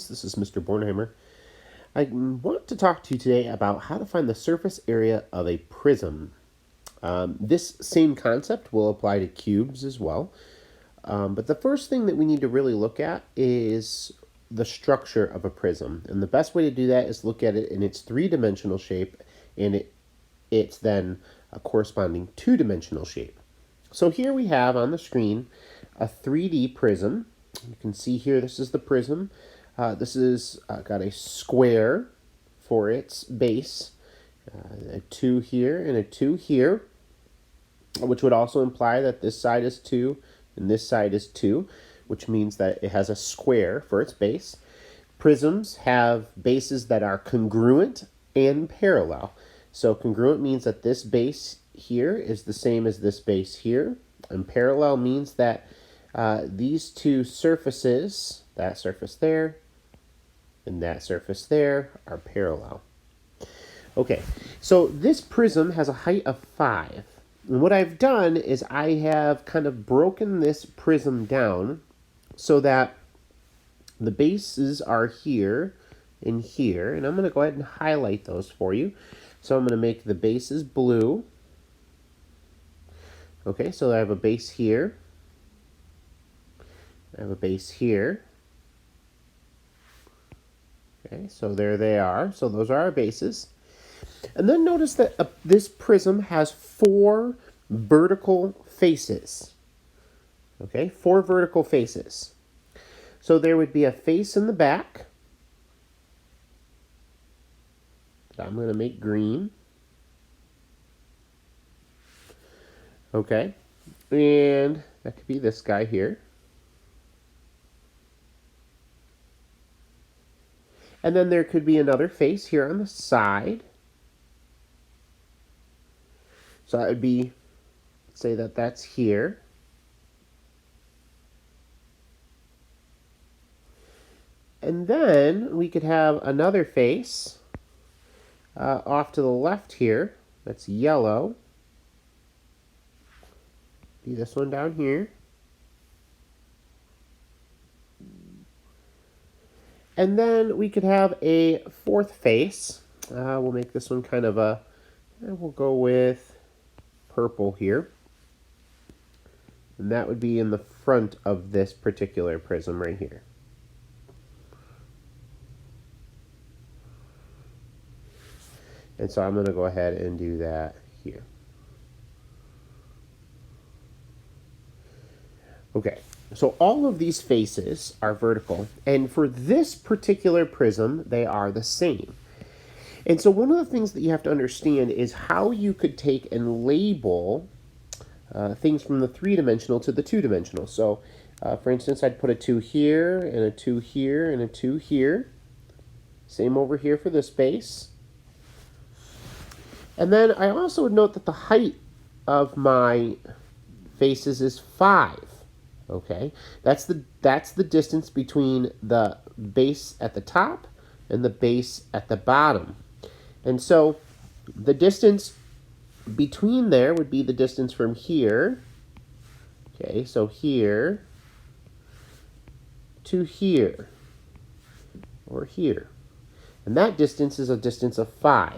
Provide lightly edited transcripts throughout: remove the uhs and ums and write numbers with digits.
This is Mr. Bornheimer. I want to talk to you today about how to find the surface area of a prism. This same concept will apply to cubes as well. But the first thing that we need to really look at is the structure of a prism. And the best way to do that is look at it in its three-dimensional shape and it's then a corresponding two-dimensional shape. So here we have on the screen a 3D prism. You can see here this is the prism. This is got a square for its base, a 2 here and a 2 here, which would also imply that this side is 2 and this side is 2, which means that it has a square for its base. Prisms have bases that are congruent and parallel. So congruent means that this base here is the same as this base here, and parallel means that these two surfaces, that surface there and that surface there, are parallel. Okay, so this prism has a height of 5. And what I've done is I have kind of broken this prism down so that the bases are here and here. And I'm going to go ahead and highlight those for you. So I'm going to make the bases blue. Okay, so I have a base here. I have a base here. Okay, so there they are. So those are our bases. And then notice that this prism has 4 vertical faces. Okay, 4 vertical faces. So there would be a face in the back that I'm going to make green. Okay, and that could be this guy here. And then there could be another face here on the side. So that would be, say that that's here. And then we could have another face off to the left here. That's yellow. Be this one down here. And then we could have a 4th face. We'll make this one kind of a, we'll go with purple here. And that would be in the front of this particular prism right here. And so I'm going to go ahead and do that here. Okay, so all of these faces are vertical, and for this particular prism, they are the same. And so one of the things that you have to understand is how you could take and label things from the 3-dimensional to the 2-dimensional. So, for instance, I'd put a 2 here, and a 2 here, and a 2 here. Same over here for this base. And then I also would note that the height of my faces is 5. Okay, that's the distance between the base at the top and the base at the bottom. And so the distance between there would be the distance from here. Okay, so here to here or here. And that distance is a distance of 5.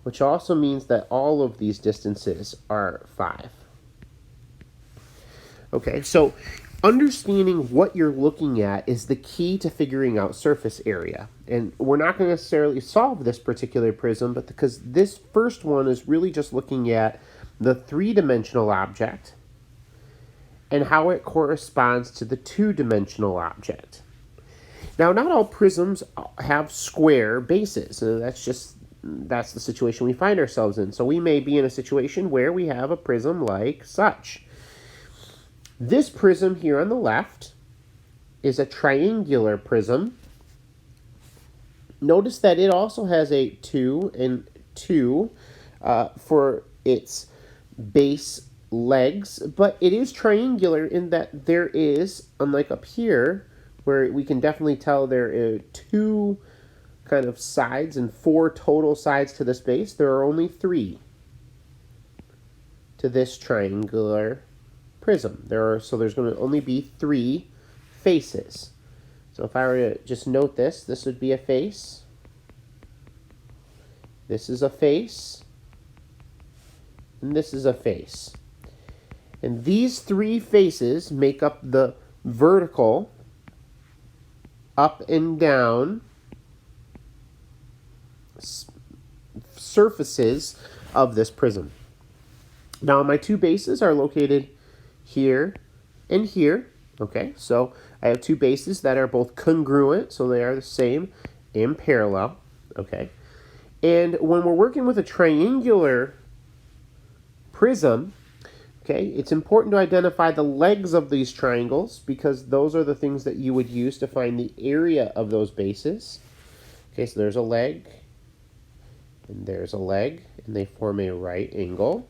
Which also means that all of these distances are 5. Okay, so understanding what you're looking at is the key to figuring out surface area. And we're not going to necessarily solve this particular prism, but because this first one is really just looking at the 3-dimensional object and how it corresponds to the 2-dimensional object. Now, not all prisms have square bases. That's the situation we find ourselves in. So we may be in a situation where we have a prism like such. This prism here on the left is a triangular prism. Notice that it also has a 2 and 2 for its base legs, but it is triangular in that there is, unlike up here, where we can definitely tell there are 2 kind of sides and 4 total sides to this base, there are only 3 to this triangular prism. So there's going to only be 3 faces. So if I were to just note this, this would be a face. This is a face. And this is a face. And these three faces make up the vertical up and down surfaces of this prism. Now my two bases are located here and here. Okay, so I have two bases that are both congruent, so they are the same and parallel. Okay, and when we're working with a triangular prism, okay, it's important to identify the legs of these triangles because those are the things that you would use to find the area of those bases. Okay, so there's a leg, and there's a leg, and they form a right angle.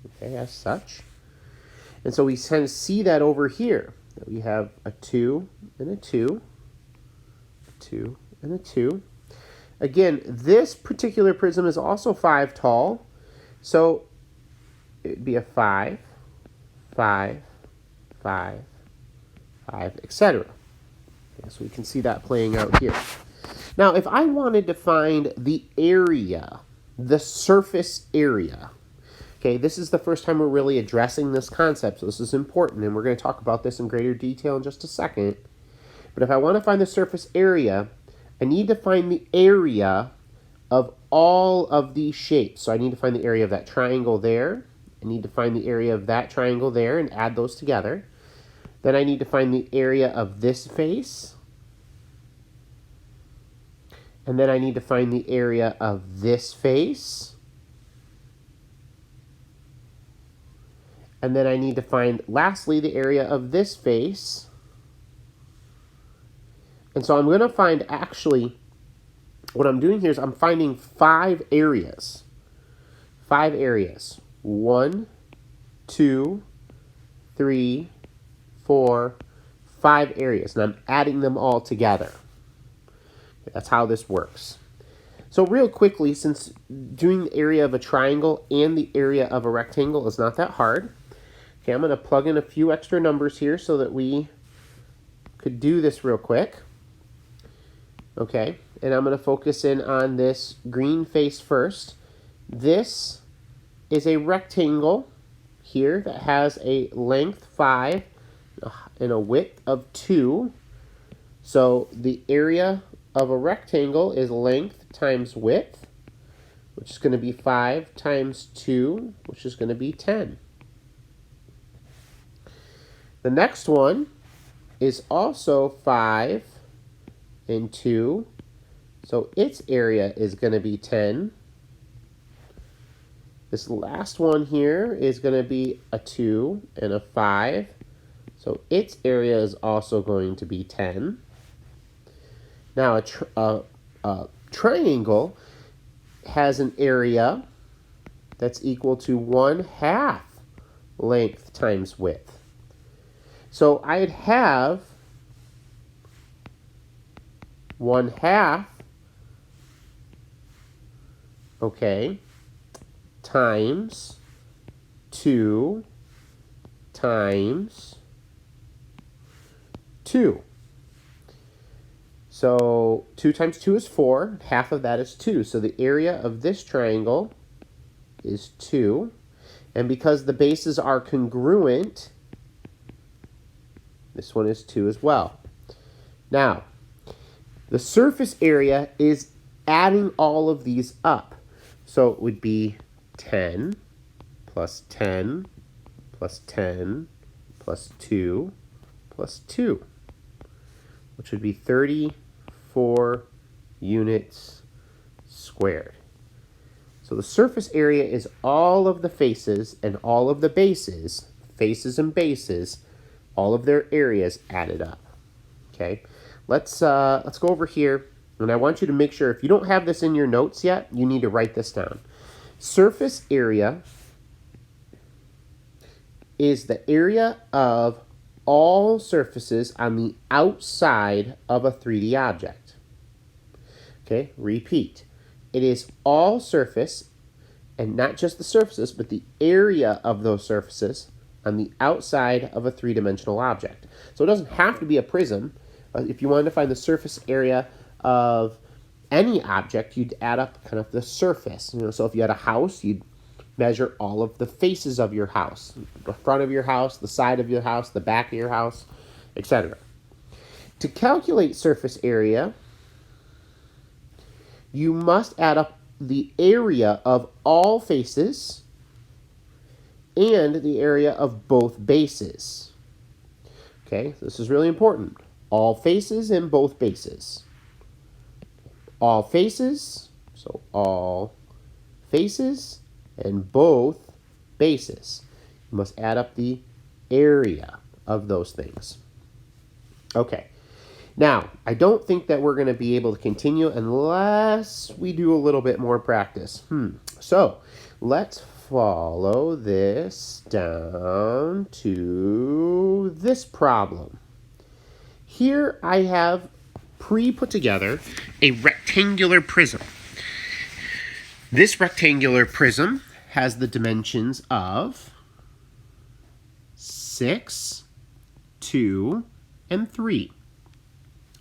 Okay, as such. And so we kind of see that over here. That we have a 2 and a 2, a 2 and a 2. Again, this particular prism is also 5 tall, so it'd be a 5, 5, 5, 5, etc. Okay, so we can see that playing out here. Now, if I wanted to find the area, the surface area, okay, this is the first time we're really addressing this concept, so this is important, and we're going to talk about this in greater detail in just a second. But if I want to find the surface area, I need to find the area of all of these shapes. So I need to find the area of that triangle there. I need to find the area of that triangle there and add those together. Then I need to find the area of this face. And then I need to find the area of this face. And then I need to find, lastly, the area of this face. And so I'm going to find, actually, what I'm doing here is I'm finding 5 areas. 5 areas. 1, 2, 3, 4, 5 areas. And I'm adding them all together. That's how this works. So real quickly, since doing the area of a triangle and the area of a rectangle is not that hard, okay, I'm going to plug in a few extra numbers here so that we could do this real quick. Okay, and I'm going to focus in on this green face first. This is a rectangle here that has a length 5 and a width of 2. So the area of a rectangle is length times width, which is going to be 5 times 2, which is going to be 10. The next one is also 5 and 2, so its area is going to be 10. This last one here is going to be a 2 and a 5, so its area is also going to be 10. Now a triangle has an area that's equal to 1/2 length times width. So I'd have 1/2, okay, times 2 times 2. So 2 times 2 is 4. Half of that is 2. So the area of this triangle is 2. And because the bases are congruent, this one is 2 as well. Now, the surface area is adding all of these up. So it would be 10 plus 10 plus 10 plus 2 plus 2, which would be 34 units squared. So the surface area is all of the faces and all of the bases, faces and bases, all of their areas added up. Okay, let's go over here, and I want you to make sure if you don't have this in your notes yet, you need to write this down. Surface area is the area of all surfaces on the outside of a 3D object. Okay, repeat. It is all surface, and not just the surfaces, but the area of those surfaces on the outside of a 3-dimensional object. So it doesn't have to be a prism. If you wanted to find the surface area of any object, you'd add up kind of the surface. So if you had a house, you'd measure all of the faces of your house, the front of your house, the side of your house, the back of your house, etc. To calculate surface area, you must add up the area of all faces and the area of both bases. Okay, this is really important. All faces and both bases. All faces, so all faces and both bases. You must add up the area of those things. Okay, now I don't think that we're going to be able to continue unless we do a little bit more practice. So let's follow this down to this problem. Here I have put together a rectangular prism. This rectangular prism has the dimensions of 6, 2, and 3.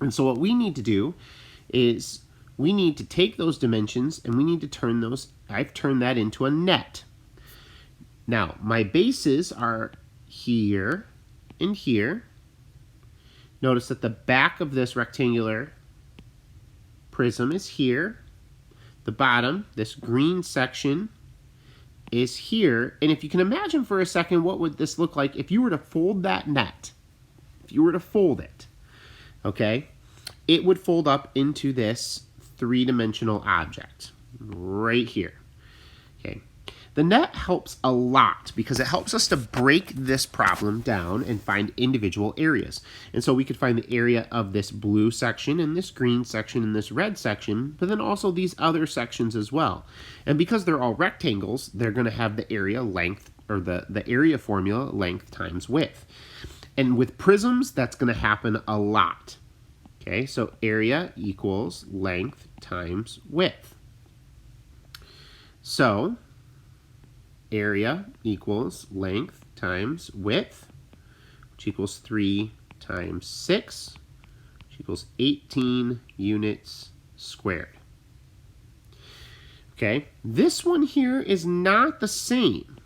And so what we need to do is we need to take those dimensions and we need to turn those, I've turned that into a net. Now, my bases are here and here. Notice that the back of this rectangular prism is here. The bottom, this green section, is here. And if you can imagine for a second, what would this look like if you were to fold that net? If you were to fold it, okay, it would fold up into this three-dimensional object right here. Okay. The net helps a lot because it helps us to break this problem down and find individual areas. And so we could find the area of this blue section and this green section and this red section, but then also these other sections as well. And because they're all rectangles, they're going to have the area length, or the area formula, length times width. And with prisms, that's going to happen a lot. Okay, so area equals length times width. So area equals length times width, which equals 3 times 6, which equals 18 units squared. Okay, this one here is not the same.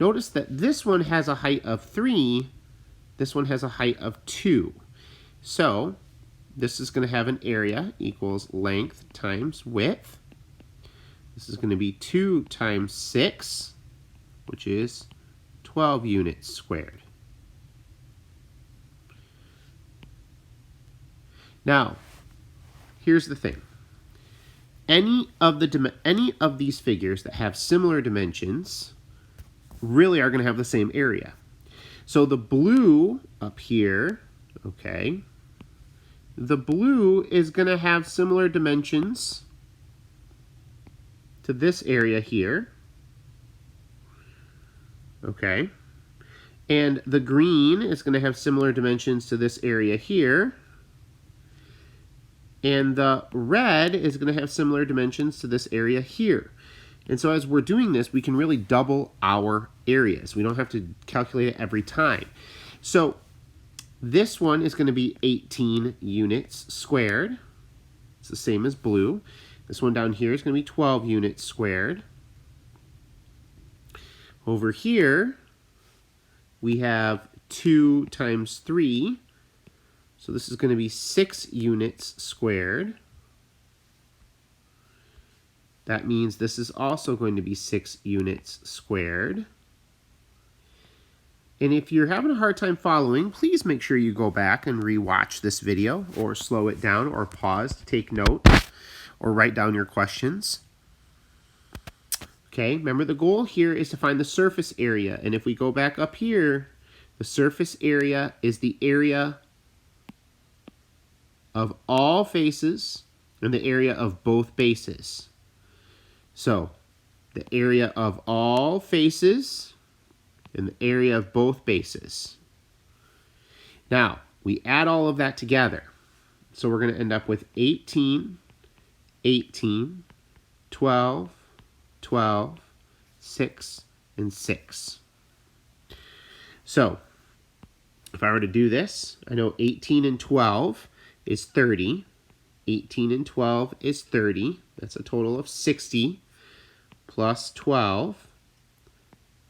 Notice that this one has a height of 3, this one has a height of 2. So this is going to have an area equals length times width. This is going to be 2 times 6, which is 12 units squared. Now, here's the thing. Any of these figures that have similar dimensions really are going to have the same area. So the blue up here, okay, the blue is going to have similar dimensions to this area here, okay, and the green is going to have similar dimensions to this area here, and the red is going to have similar dimensions to this area here. And so as we're doing this, we can really double our areas. We don't have to calculate it every time. So this one is going to be 18 units squared. It's the same as blue. This one down here is going to be 12 units squared. Over here, we have 2 times 3. So this is going to be 6 units squared. That means this is also going to be 6 units squared. And if you're having a hard time following, please make sure you go back and re-watch this video, or slow it down, or pause to take notes, or write down your questions. Okay, remember the goal here is to find the surface area. And if we go back up here, the surface area is the area of all faces and the area of both bases. So the area of all faces and the area of both bases. Now, we add all of that together. So we're going to end up with 18, 18, 12, 12, 6, and 6. So if I were to do this, I know 18 and 12 is 30. 18 and 12 is 30. That's a total of 60 plus 12.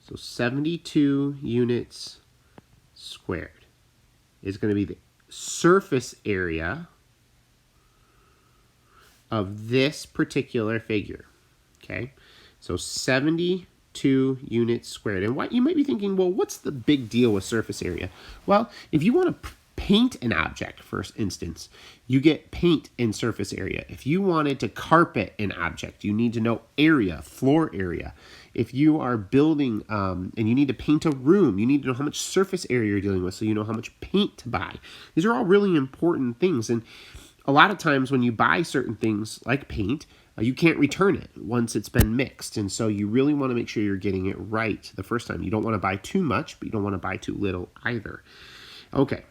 So 72 units squared is going to be the surface area of this particular figure. Okay, so 72 units squared. And what you might be thinking, well, what's the big deal with surface area? Well, if you want to paint an object, for instance, you get paint in surface area. If you wanted to carpet an object, you need to know area, floor area. If you are building and you need to paint a room, you need to know how much surface area you're dealing with so you know how much paint to buy. These are all really important things. And a lot of times when you buy certain things like paint, you can't return it once it's been mixed. And so you really want to make sure you're getting it right the first time. You don't want to buy too much, but you don't want to buy too little either. Okay,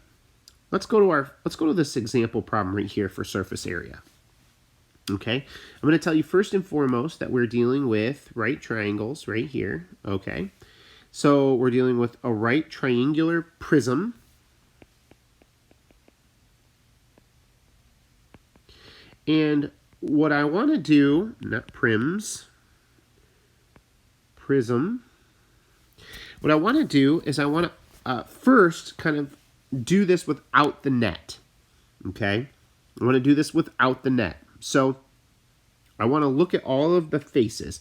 let's go to this example problem right here for surface area. Okay, I'm going to tell you first and foremost that we're dealing with right triangles right here. Okay, so we're dealing with a right triangular prism. And what I want to do, not prism. What I want to do is I want to first kind of do this without the net. Okay? I want to do this without the net. So I want to look at all of the faces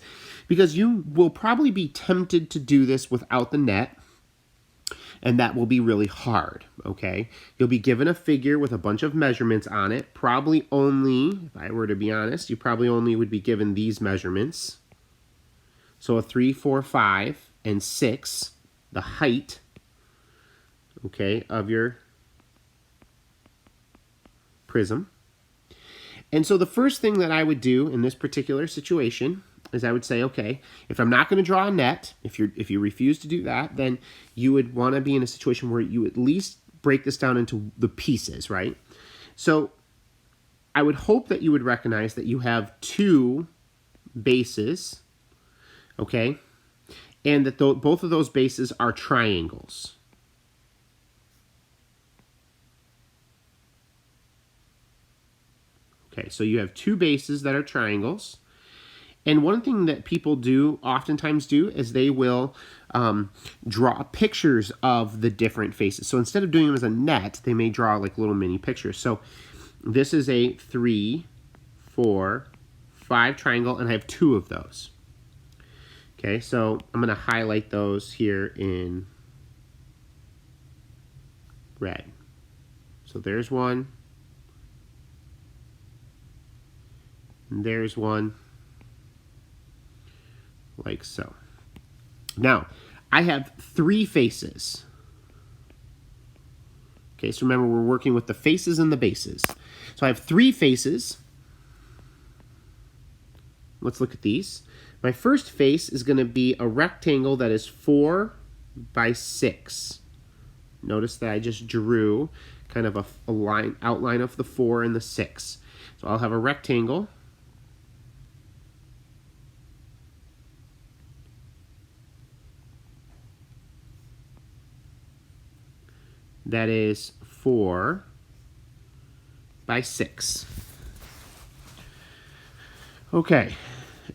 because you will probably be tempted to do this without the net. And that will be really hard, okay? You'll be given a figure with a bunch of measurements on it. Probably only, if I were to be honest, you probably only would be given these measurements. So a 3, 4, 5, and 6, the height, okay, of your prism. And so the first thing that I would do in this particular situation is I would say, okay, if I'm not going to draw a net, if you refuse to do that, then you would want to be in a situation where you at least break this down into the pieces, right? So I would hope that you would recognize that you have two bases, okay, and that both of those bases are triangles. Okay, so you have two bases that are triangles. And one thing that people oftentimes do, is they will draw pictures of the different faces. So instead of doing them as a net, they may draw like little mini pictures. So this is a 3, 4, 5 triangle, and I have two of those. Okay, so I'm going to highlight those here in red. So there's one. And there's one. Like so. Now, I have three faces. Okay, so remember we're working with the faces and the bases. So I have three faces. Let's look at these. My first face is going to be a rectangle that is 4 by 6. Notice that I just drew kind of a outline of the 4 and the 6. So I'll have a rectangle. That is 4 by 6. Okay,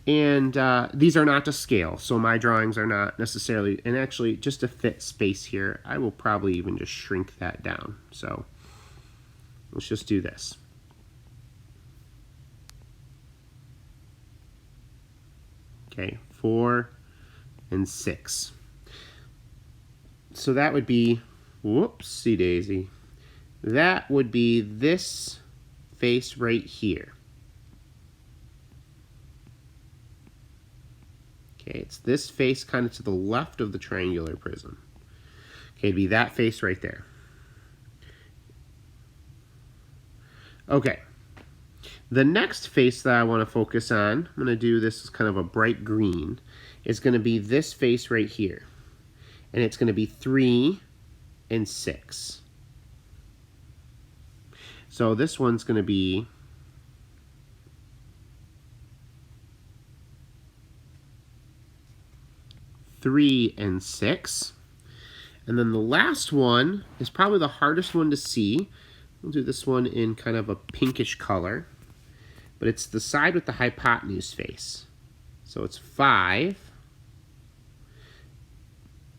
and these are not to scale, so my drawings are not necessarily, and actually just to fit space here, I will probably even just shrink that down. So let's just do this. Okay, 4 and 6. So that would be, whoopsie daisy, that would be this face right here. Okay, it's this face kind of to the left of the triangular prism. Okay, it'd be that face right there. Okay, the next face that I want to focus on, I'm going to do this as kind of a bright green, is going to be this face right here. And it's going to be 3 and 6. So this one's going to be 3 and 6. And then the last one is probably the hardest one to see. We'll do this one in kind of a pinkish color, but it's the side with the hypotenuse face. So it's 5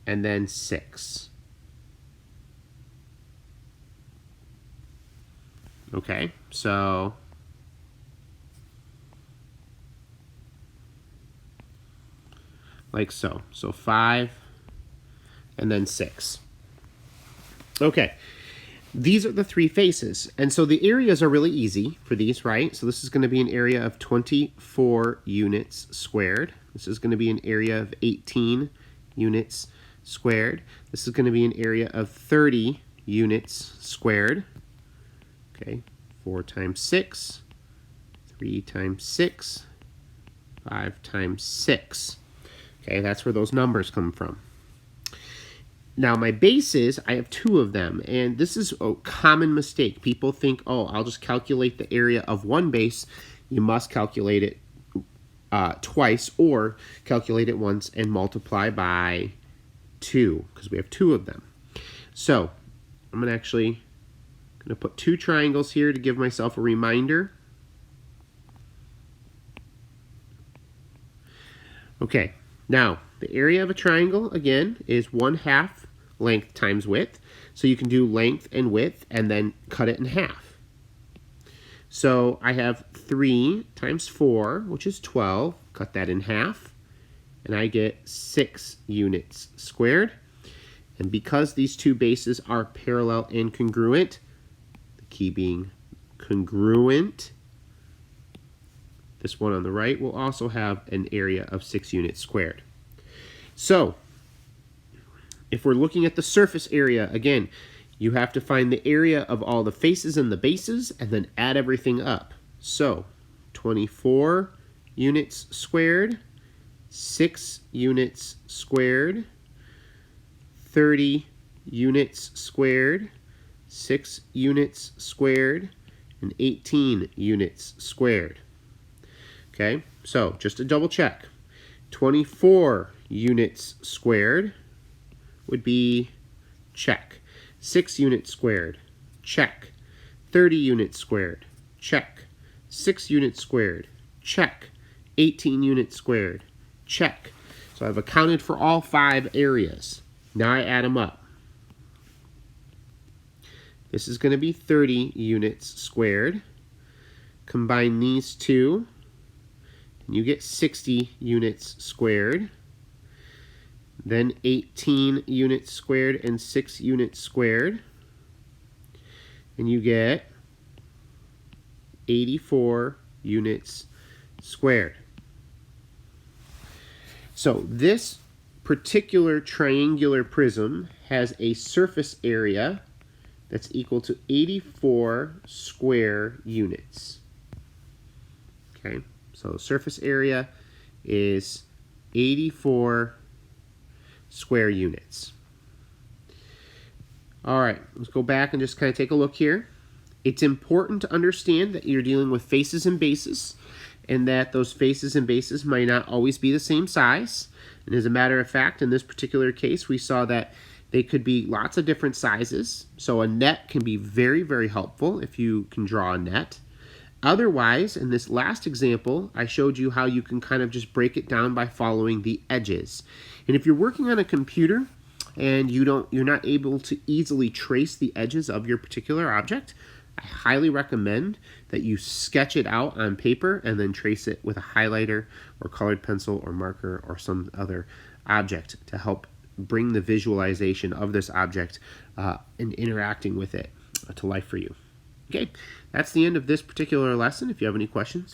and then 6. Okay, so like so. So 5 and then 6. Okay, these are the 3 faces. And so the areas are really easy for these, right? So this is going to be an area of 24 units squared. This is going to be an area of 18 units squared. This is going to be an area of 30 units squared. Okay, 4 times 6, 3 times 6, 5 times 6. Okay, that's where those numbers come from. Now my bases, I have 2 of them, and this is a common mistake. People think, oh, I'll just calculate the area of one base. You must calculate it twice, or calculate it once and multiply by 2, because we have 2 of them. So I'm going to put 2 triangles here to give myself a reminder. Okay, now the area of a triangle, again, is 1/2 length times width. So you can do length and width and then cut it in half. So I have 3 times 4, which is 12. Cut that in half, and I get 6 units squared. And because these 2 bases are parallel and congruent, the key being congruent, this one on the right will also have an area of 6 units squared. So if we're looking at the surface area, again, you have to find the area of all the faces and the bases and then add everything up. So 24 units squared, 6 units squared, 30 units squared, 6 units squared, and 18 units squared. Okay, so just to double check, 24 units squared would be check. 6 units squared, check. 30 units squared, check. 6 units squared, check. 18 units squared, check. So I've accounted for all 5 areas. Now I add them up. This is going to be 30 units squared. Combine these 2, and you get 60 units squared. Then 18 units squared and 6 units squared. And you get 84 units squared. So this particular triangular prism has a surface area that's equal to 84 square units. Okay, so the surface area is 84 square units. All right, let's go back and just kind of take a look here. It's important to understand that you're dealing with faces and bases, and that those faces and bases might not always be the same size. And as a matter of fact, in this particular case, we saw that they could be lots of different sizes. So a net can be very, very helpful if you can draw a net. Otherwise, in this last example, I showed you how you can kind of just break it down by following the edges. And if you're working on a computer and you're not able to easily trace the edges of your particular object, I highly recommend that you sketch it out on paper and then trace it with a highlighter or colored pencil or marker or some other object to help bring the visualization of this object and interacting with it to life for you. Okay, that's the end of this particular lesson. If you have any questions,